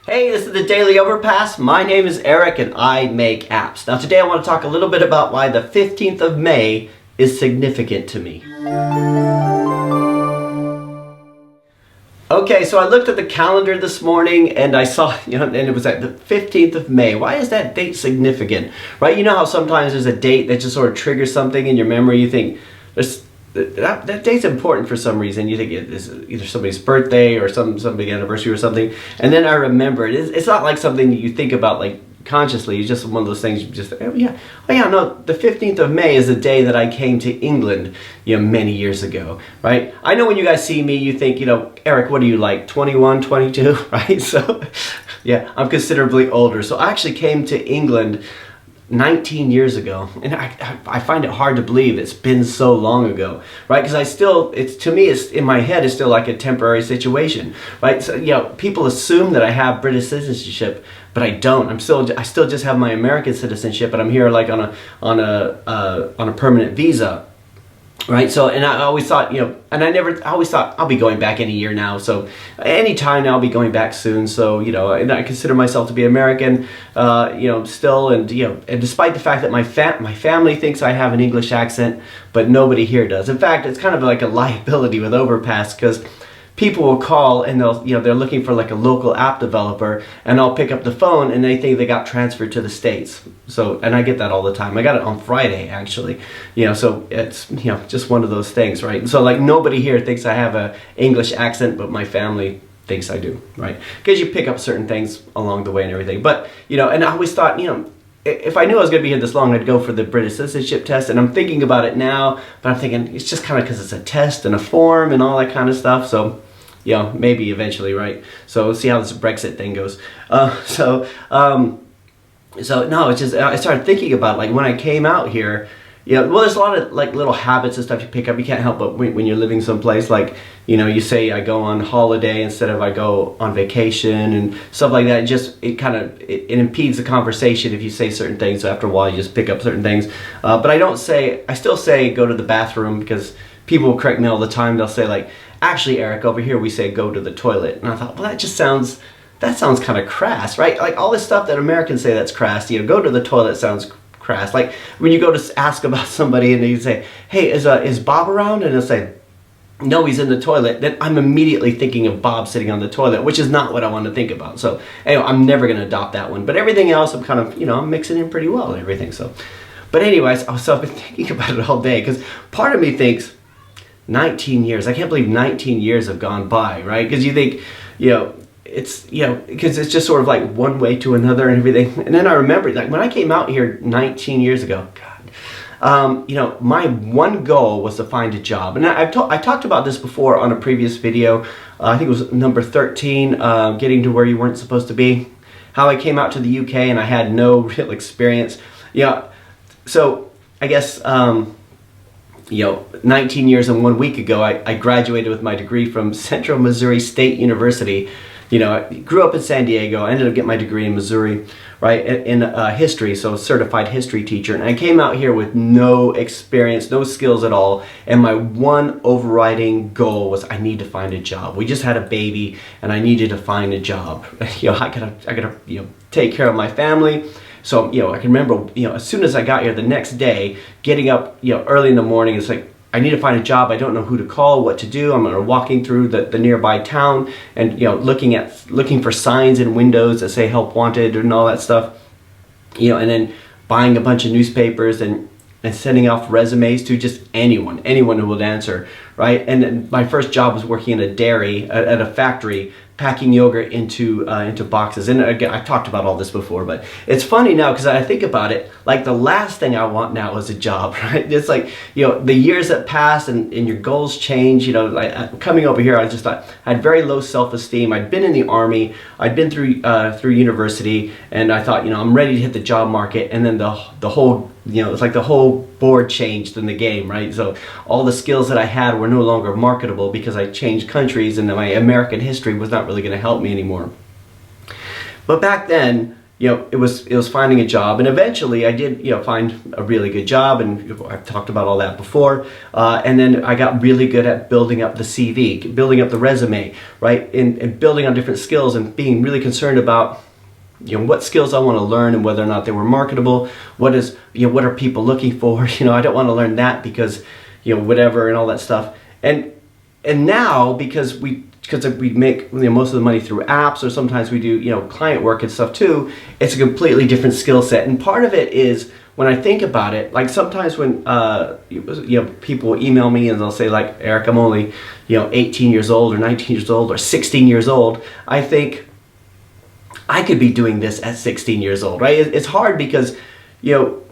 Hey, this is the Daily Overpass. My name is Eric and I make apps. Now today I want to talk a little bit about why the 15th of May is significant to me. Okay, so I looked at the calendar this morning and I saw, and it was at the 15th of May. Why is that date significant? Right? You know how sometimes there's a date that just sort of triggers something in your memory. You think, that date's important for some reason. You think it's either somebody's birthday or somebody's anniversary or something. And then I remember it. It's not like something that you think about like consciously. It's just one of those things you just, oh yeah, no, the 15th of May is the day that I came to England, many years ago, right? I know when you guys see me, you think, Eric, what are you like, 21, 22, right? So yeah, I'm considerably older. So I actually came to England 19 years ago, and I find it hard to believe it's been so long ago, right? Because to me, it's in my head, it's still like a temporary situation, right? So people assume that I have British citizenship, but I don't. I still just have my American citizenship, and I'm here like on a permanent visa. Right, so, and I always thought, I always thought I'll be going back any year now, so anytime now I'll be going back soon, so, and I consider myself to be American, still, and despite the fact that my family thinks I have an English accent, but nobody here does. In fact, it's kind of like a liability with Overpass, because people will call and they're looking for like a local app developer, and I'll pick up the phone and they think they got transferred to the States. So, and I get that all the time. I got it on Friday actually, so it's, just one of those things, right? So like nobody here thinks I have a English accent, but my family thinks I do, right? Because you pick up certain things along the way and everything. But, and I always thought, if I knew I was going to be here this long, I'd go for the British citizenship test, and I'm thinking about it now, but I'm thinking it's just kind of because it's a test and a form and all that kind of stuff, so, maybe eventually, right? So we'll see how this Brexit thing goes. So no, it's just, I started thinking about, like, when I came out here, well, there's a lot of, like, little habits and stuff you pick up. You can't help but when you're living someplace, like, you say I go on holiday instead of I go on vacation and stuff like that. It impedes the conversation if you say certain things. So after a while, you just pick up certain things. But I still say go to the bathroom, because people will correct me all the time. They'll say, like, actually, Eric, over here we say go to the toilet. And I thought, well, that sounds kind of crass, right? Like all this stuff that Americans say that's crass, go to the toilet sounds crass. Like when you go to ask about somebody and you say, hey, is Bob around? And they'll say, no, he's in the toilet. Then I'm immediately thinking of Bob sitting on the toilet, which is not what I want to think about. So anyway, I'm never going to adopt that one. But everything else, I'm kind of, I'm mixing in pretty well and everything. So, but anyways, so I've been thinking about it all day, because part of me thinks 19 years. I can't believe 19 years have gone by, right? Because you think, it's, because it's just sort of like one way to another and everything. And then I remember, like, when I came out here 19 years ago, God, my one goal was to find a job. And I talked about this before on a previous video. I think it was number 13, getting to where you weren't supposed to be. How I came out to the UK and I had no real experience. So I guess, 19 years and 1 week ago, I graduated with my degree from Central Missouri State University. I grew up in San Diego. I ended up getting my degree in Missouri, right, in history, so certified history teacher. And I came out here with no experience, no skills at all. And my one overriding goal was I need to find a job. We just had a baby, and I needed to find a job. I gotta take care of my family. So, I can remember, as soon as I got here the next day, getting up, early in the morning, it's like, I need to find a job. I don't know who to call, what to do. I'm walking through the nearby town and, looking for signs in windows that say help wanted and all that stuff, and then buying a bunch of newspapers and sending off resumes to just anyone who would answer, right? And then my first job was working in a dairy, at a factory, packing yogurt into boxes. And again, I talked about all this before, but it's funny now because I think about it, like the last thing I want now is a job, right? It's like, the years that pass and your goals change, like coming over here, I just thought I had very low self-esteem. I'd been in the Army, I'd been through university, and I thought, I'm ready to hit the job market. And then the whole, it's like the whole board changed in the game, right? So all the skills that I had were no longer marketable because I changed countries, and my American history was not really going to help me anymore. But back then, it was finding a job, and eventually I did find a really good job, and I've talked about all that before. And then I got really good at building up the CV, building up the resume, right, and building on different skills, and being really concerned about what skills I want to learn and whether or not they were marketable. What are people looking for? I don't want to learn that because whatever and all that stuff. And now because we make most of the money through apps, or sometimes we do client work and stuff too, it's a completely different skill set. And part of it is, when I think about it, like sometimes when people will email me and they'll say like, Eric, I'm only 18 years old or 19 years old or 16 years old, I think I could be doing this at 16 years old, right? It's hard because you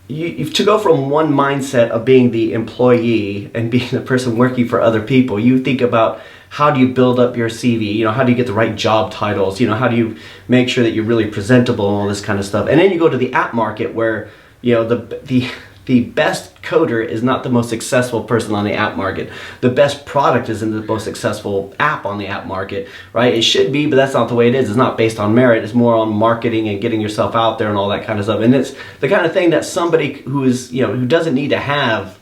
to go from one mindset of being the employee and being the person working for other people. You think about, how do you build up your CV? How do you get the right job titles? How do you make sure that you're really presentable and all this kind of stuff? And then you go to the app market where the best coder is not the most successful person on the app market. The best product isn't the most successful app on the app market, right? It should be, but that's not the way it is. It's not based on merit. It's more on marketing and getting yourself out there and all that kind of stuff. And it's the kind of thing that somebody who is, who doesn't need to have,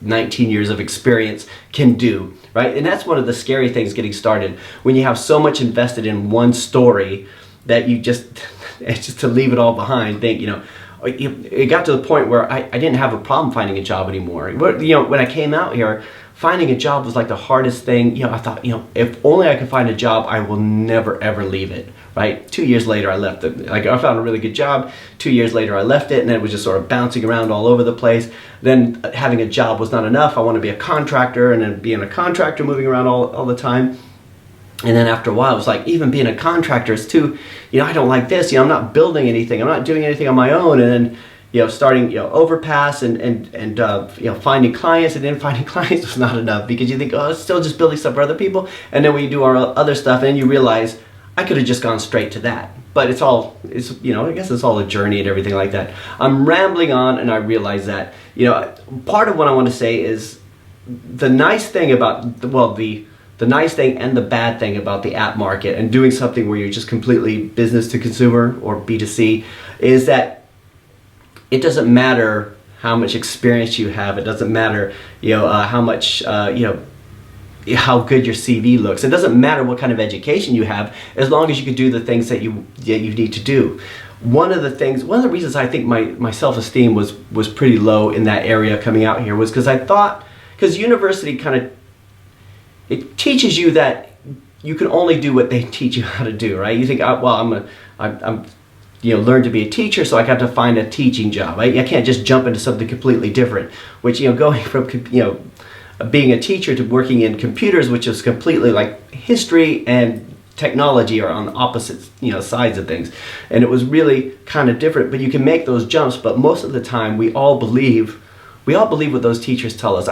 19 years of experience can do, right? And that's one of the scary things getting started, when you have so much invested in one story that you just, it's just to leave it all behind, think, it got to the point where I didn't have a problem finding a job anymore. When I came out here, finding a job was like the hardest thing. I thought, if only I could find a job, I will never ever leave it, right? 2 years later, I left it. Like, I found a really good job. 2 years later, I left it, and then it was just sort of bouncing around all over the place. Then having a job was not enough. I want to be a contractor, and then being a contractor, moving around all the time. And then after a while, it was like, even being a contractor is too, I don't like this. I'm not building anything. I'm not doing anything on my own. And then, starting, Overpass and finding clients, and then finding clients was not enough, because you think, oh, it's still just building stuff for other people. And then we do our other stuff, and you realize I could have just gone straight to that. But I guess it's all a journey and everything like that. I'm rambling on, and I realize that, part of what I want to say is the nice thing about, the nice thing and the bad thing about the app market and doing something where you're just completely business to consumer or B2C is that it doesn't matter how much experience you have. It doesn't matter, how much, how good your CV looks. It doesn't matter what kind of education you have, as long as you can do the things that you need to do. One of the reasons I think my self-esteem was pretty low in that area coming out here was because university it teaches you that you can only do what they teach you how to do, right? You think, well, I'm learn to be a teacher, so I got to find a teaching job. I can't just jump into something completely different. Which, going from being a teacher to working in computers, which is completely like history and technology are on the opposite sides of things, and it was really kind of different. But you can make those jumps. But most of the time, we all believe what those teachers tell us.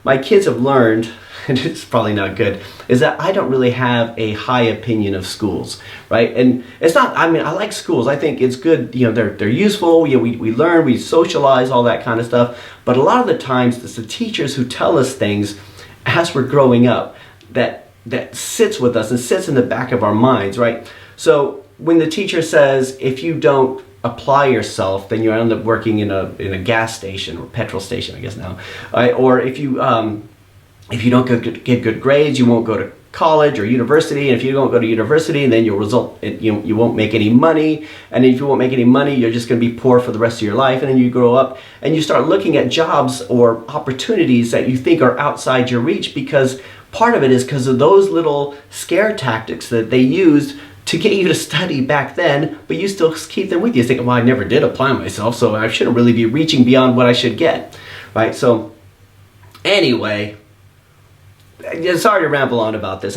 My kids have learned, and it's probably not good, is that I don't really have a high opinion of schools, right? And it's not, I like schools. I think it's good, they're useful, we learn, we socialize, all that kind of stuff. But a lot of the times, it's the teachers who tell us things as we're growing up that sits with us and sits in the back of our minds, right? So when the teacher says, if you don't apply yourself, then you end up working in a gas station or petrol station, I guess now, right? Or if you don't get good grades, you won't go to college or university. And if you don't go to university, then you won't make any money. And if you won't make any money, you're just going to be poor for the rest of your life. And then you grow up and you start looking at jobs or opportunities that you think are outside your reach, because part of it is because of those little scare tactics that they used to get you to study back then, but you still keep them with you. You think, well, I never did apply myself, so I shouldn't really be reaching beyond what I should get, right? So anyway, sorry to ramble on about this.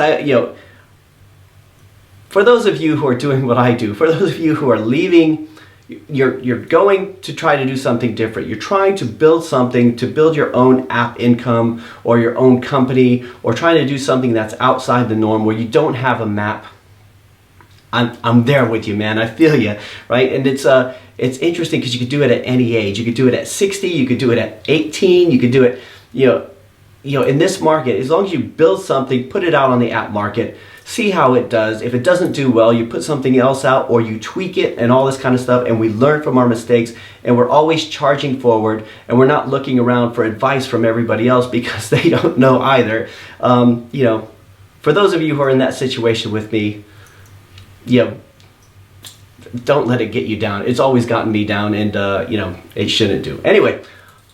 For those of you who are doing what I do, for those of you who are leaving, you're going to try to do something different. You're trying to build something, to build your own app income or your own company, or trying to do something that's outside the norm where you don't have a map. I'm there with you, man. I feel you, right? And it's interesting because you could do it at any age. You could do it at 60. You could do it at 18. You could do it, in this market. As long as you build something, put it out on the app market, see how it does. If it doesn't do well, you put something else out or you tweak it and all this kind of stuff, and we learn from our mistakes, and we're always charging forward, and we're not looking around for advice from everybody else because they don't know either. You know, for those of you who are in that situation with me, you know, don't let it get you down. It's always gotten me down, and you know, it shouldn't do. Anyway,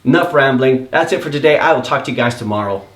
enough rambling. That's it for today. I will talk to you guys tomorrow.